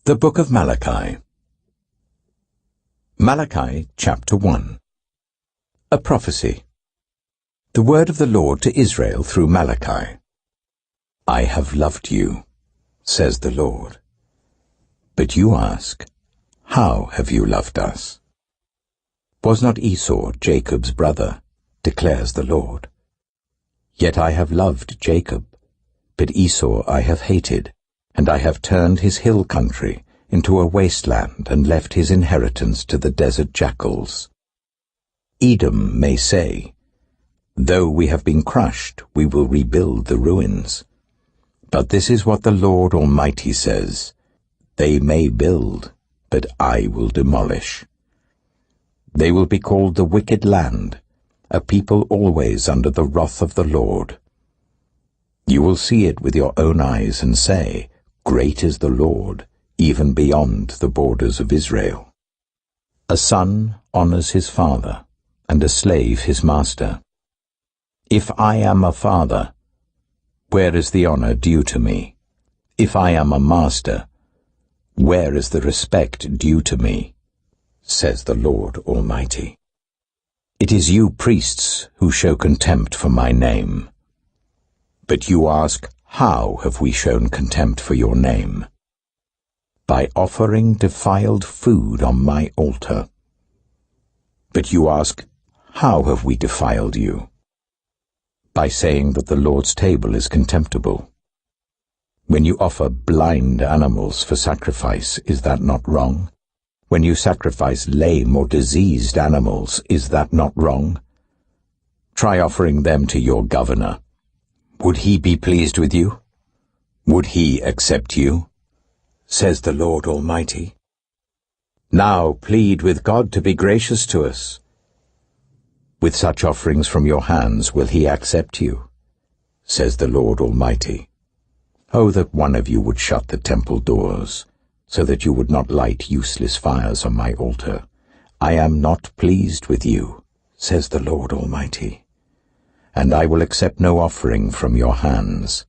The Book of Malachi. Malachi, chapter 1. A prophecy. The word of the Lord to Israel through Malachi. I have loved you, says the Lord. But you ask, how have you loved us? Was not Esau Jacob's brother, declares the Lord. Yet I have loved Jacob, but Esau I have hated, and I have turned his hill country into a wasteland and left his inheritance to the desert jackals. Edom may say, though we have been crushed, we will rebuild the ruins. But this is what the Lord Almighty says, they may build, but I will demolish. They will be called the wicked land, a people always under the wrath of the Lord. You will see it with your own eyes and say, great is the Lord, even beyond the borders of Israel. A son honors his father, and a slave his master. If I am a father, where is the honor due to me? If I am a master, where is the respect due to me? Says the Lord Almighty. It is you priests who show contempt for my name. But you ask, how have we shown contempt for your name? By offering defiled food on my altar. But you ask, how have we defiled you? By saying that the Lord's table is contemptible. When you offer blind animals for sacrifice, is that not wrong? When you sacrifice lame or diseased animals, is that not wrong? Try offering them to your governor. Would he be pleased with you? Would he accept you? Says the Lord Almighty. Now plead with God to be gracious to us. With such offerings from your hands will he accept you, says the Lord Almighty. Oh, that one of you would shut the temple doors, so that you would not light useless fires on my altar. I am not pleased with you, says the Lord Almighty, and I will accept no offering from your hands.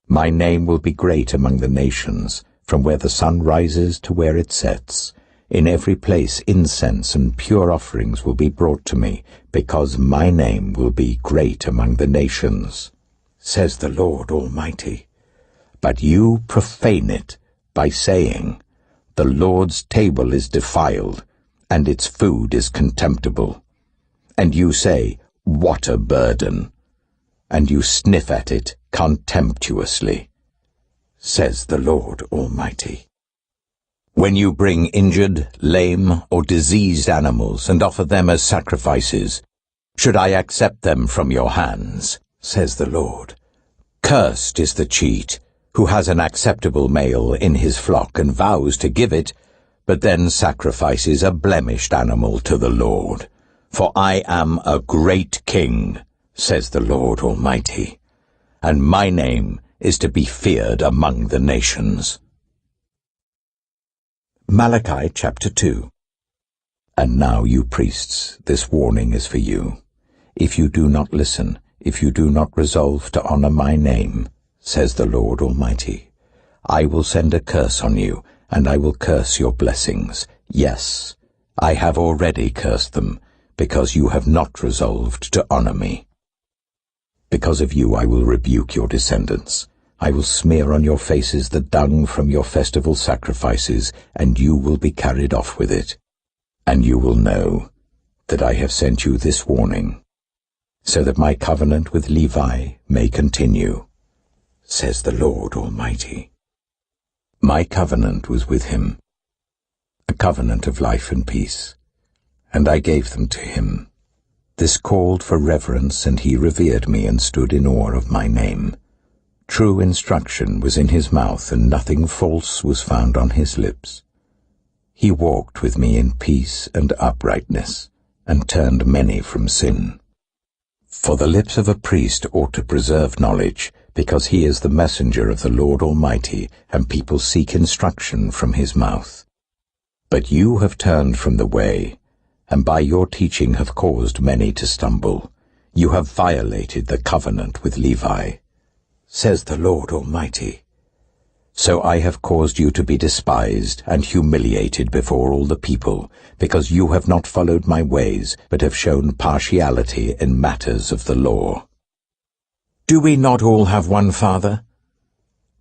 My name will be great among the nations, from where the sun rises to where it sets. In every place incense and pure offerings will be brought to me, because my name will be great among the nations, says the Lord Almighty. But you profane it by saying, the Lord's table is defiled, and its food is contemptible. And you say, what a burden! And you sniff at it contemptuously, says the Lord Almighty. When you bring injured, lame, or diseased animals and offer them as sacrifices, should I accept them from your hands, says the Lord. Cursed is the cheat, who has an acceptable male in his flock and vows to give it, but then sacrifices a blemished animal to the Lord. For I am a great king, says the Lord Almighty, and my name is to be feared among the nations. Malachi chapter 2. And now, you priests, this warning is for you. If you do not listen, if you do not resolve to honor my name, says the Lord Almighty, I will send a curse on you, and I will curse your blessings. Yes, I have already cursed them, because you have not resolved to honor me. Because of you I will rebuke your descendants. I will smear on your faces the dung from your festival sacrifices, and you will be carried off with it. And you will know that I have sent you this warning, so that my covenant with Levi may continue, says the Lord Almighty. My covenant was with him, a covenant of life and peace, and I gave them to him. This called for reverence, and he revered me and stood in awe of my name. True instruction was in his mouth, and nothing false was found on his lips. He walked with me in peace and uprightness, and turned many from sin. For the lips of a priest ought to preserve knowledge, because he is the messenger of the Lord Almighty, and people seek instruction from his mouth. But you have turned from the way, and by your teaching have caused many to stumble. You have violated the covenant with Levi, says the Lord Almighty. So I have caused you to be despised and humiliated before all the people, because you have not followed my ways, but have shown partiality in matters of the law. Do we not all have one Father?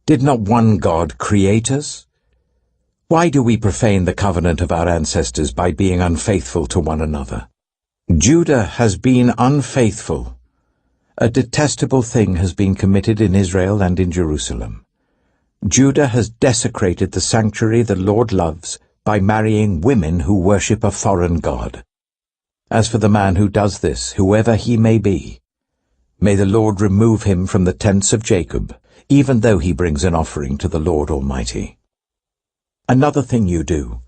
Did not one God create us? Why do we profane the covenant of our ancestors by being unfaithful to one another? Judah has been unfaithful. A detestable thing has been committed in Israel and in Jerusalem. Judah has desecrated the sanctuary the Lord loves by marrying women who worship a foreign god. As for the man who does this, whoever he may be, may the Lord remove him from the tents of Jacob, even though he brings an offering to the Lord Almighty. Another thing you do,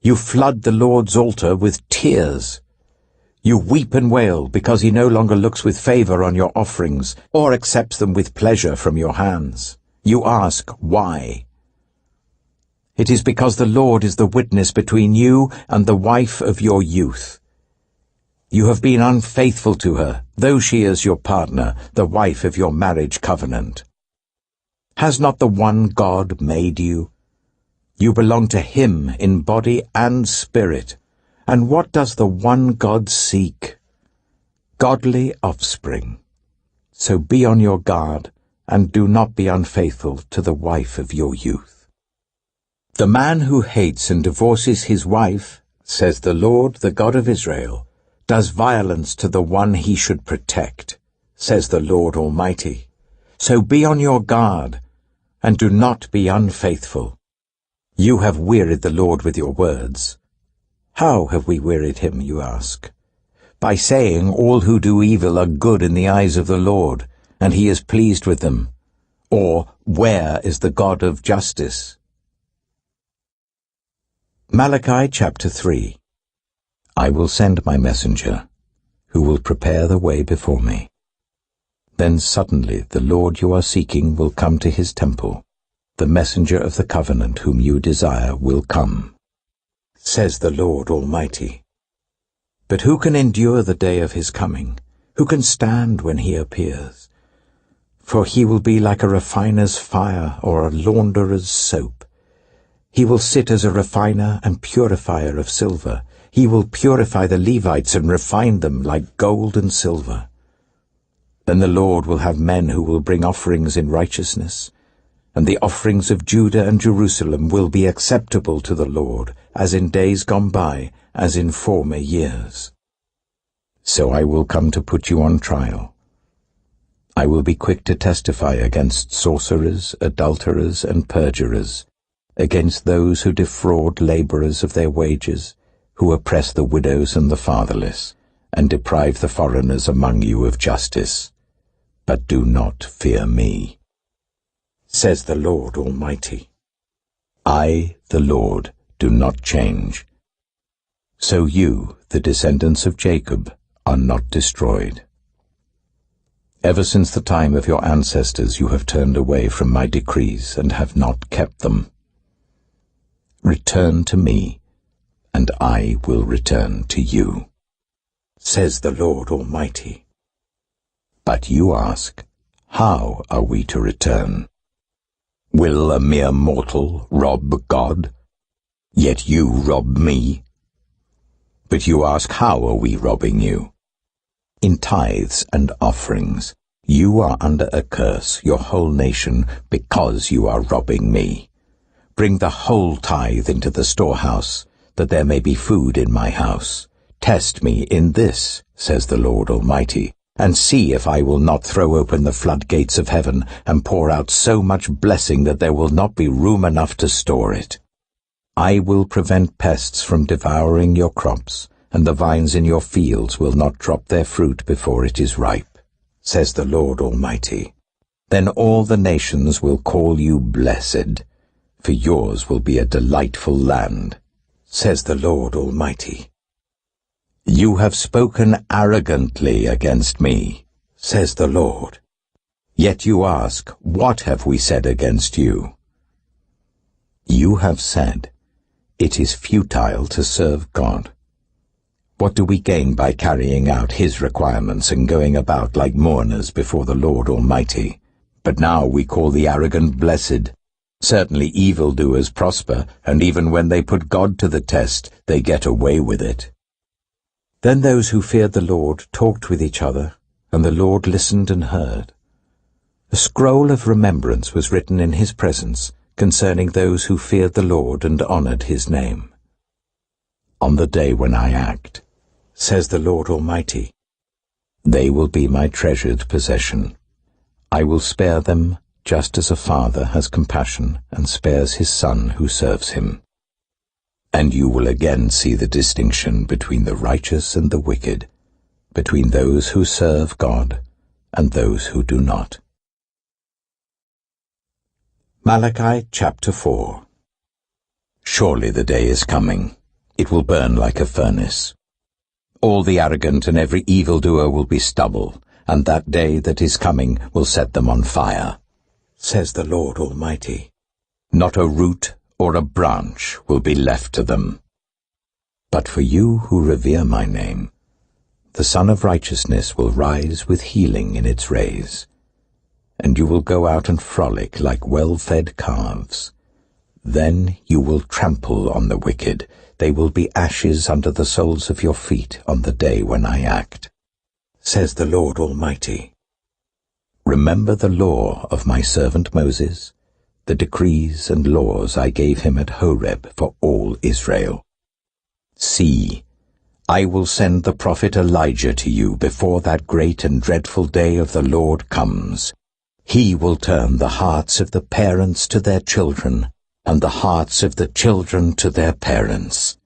you flood the Lord's altar with tears. You weep and wail because he no longer looks with favor on your offerings or accepts them with pleasure from your hands. You ask, why? It is because the Lord is the witness between you and the wife of your youth. You have been unfaithful to her, though she is your partner, the wife of your marriage covenant. Has not the one God made you? You belong to him in body and spirit. And what does the one God seek? Godly offspring. So be on your guard, and do not be unfaithful to the wife of your youth. The man who hates and divorces his wife, says the Lord, the God of Israel, does violence to the one he should protect, says the Lord Almighty. So be on your guard, and do not be unfaithful. You have wearied the Lord with your words. How have we wearied him, you ask? By saying all who do evil are good in the eyes of the Lord, and he is pleased with them. Or, where is the God of justice? Malachi chapter 3. I will send my messenger, who will prepare the way before me. Then suddenly the Lord you are seeking will come to his temple. The messenger of the covenant whom you desire will come, says the Lord Almighty. But who can endure the day of his coming? Who can stand when he appears? For he will be like a refiner's fire or a launderer's soap. He will sit as a refiner and purifier of silver. He will purify the Levites and refine them like gold and silver. Then the Lord will have men who will bring offerings in righteousness, and the offerings of Judah and Jerusalem will be acceptable to the Lord, as in days gone by, as in former years. So I will come to put you on trial. I will be quick to testify against sorcerers, adulterers, and perjurers, against those who defraud laborers of their wages, who oppress the widows and the fatherless, and deprive the foreigners among you of justice. But do not fear me, says the Lord Almighty. I, the Lord, do not change. So you, the descendants of Jacob, are not destroyed. Ever since the time of your ancestors you have turned away from my decrees and have not kept them. Return to me, and I will return to you, says the Lord Almighty. But you ask, how are we to return? Will a mere mortal rob God? Yet you rob me. But you ask, how are we robbing you? In tithes and offerings. You are under a curse, your whole nation, because you are robbing me. Bring the whole tithe into the storehouse, that there may be food in my house. Test me in this, says the Lord Almighty, and see if I will not throw open the floodgates of heaven and pour out so much blessing that there will not be room enough to store it. I will prevent pests from devouring your crops, and the vines in your fields will not drop their fruit before it is ripe, says the Lord Almighty. Then all the nations will call you blessed, for yours will be a delightful land, says the Lord Almighty. You have spoken arrogantly against me, says the Lord. Yet you ask, what have we said against you? You have said, it is futile to serve God. What do we gain by carrying out his requirements and going about like mourners before the Lord Almighty? But now we call the arrogant blessed, Certainly evildoers prosper, and even when they put God to the test, they get away with it. Then those who feared the Lord talked with each other, and the Lord listened and heard. A scroll of remembrance was written in his presence concerning those who feared the Lord and honored his name. On the day when I act, says the Lord Almighty, they will be my treasured possession. I will spare them just as a father has compassion and spares his son who serves him. And you will again see the distinction between the righteous and the wicked, between those who serve God and those who do not. Malachi chapter 4. Surely the day is coming. It will burn like a furnace. All the arrogant and every evildoer will be stubble, and that day that is coming will set them on fire, says the Lord Almighty. Not a root or a branch will be left to them. But for you who revere my name, the Sun of Righteousness will rise with healing in its rays, and you will go out and frolic like well-fed calves. Then you will trample on the wicked. They will be ashes under the soles of your feet on the day when I act, says the Lord Almighty. Remember the law of my servant Moses, the decrees and laws I gave him at Horeb for all Israel. See, I will send the prophet Elijah to you before that great and dreadful day of the Lord comes. He will turn the hearts of the parents to their children, and the hearts of the children to their parents.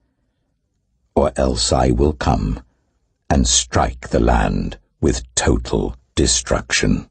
Or else I will come and strike the land with total destruction.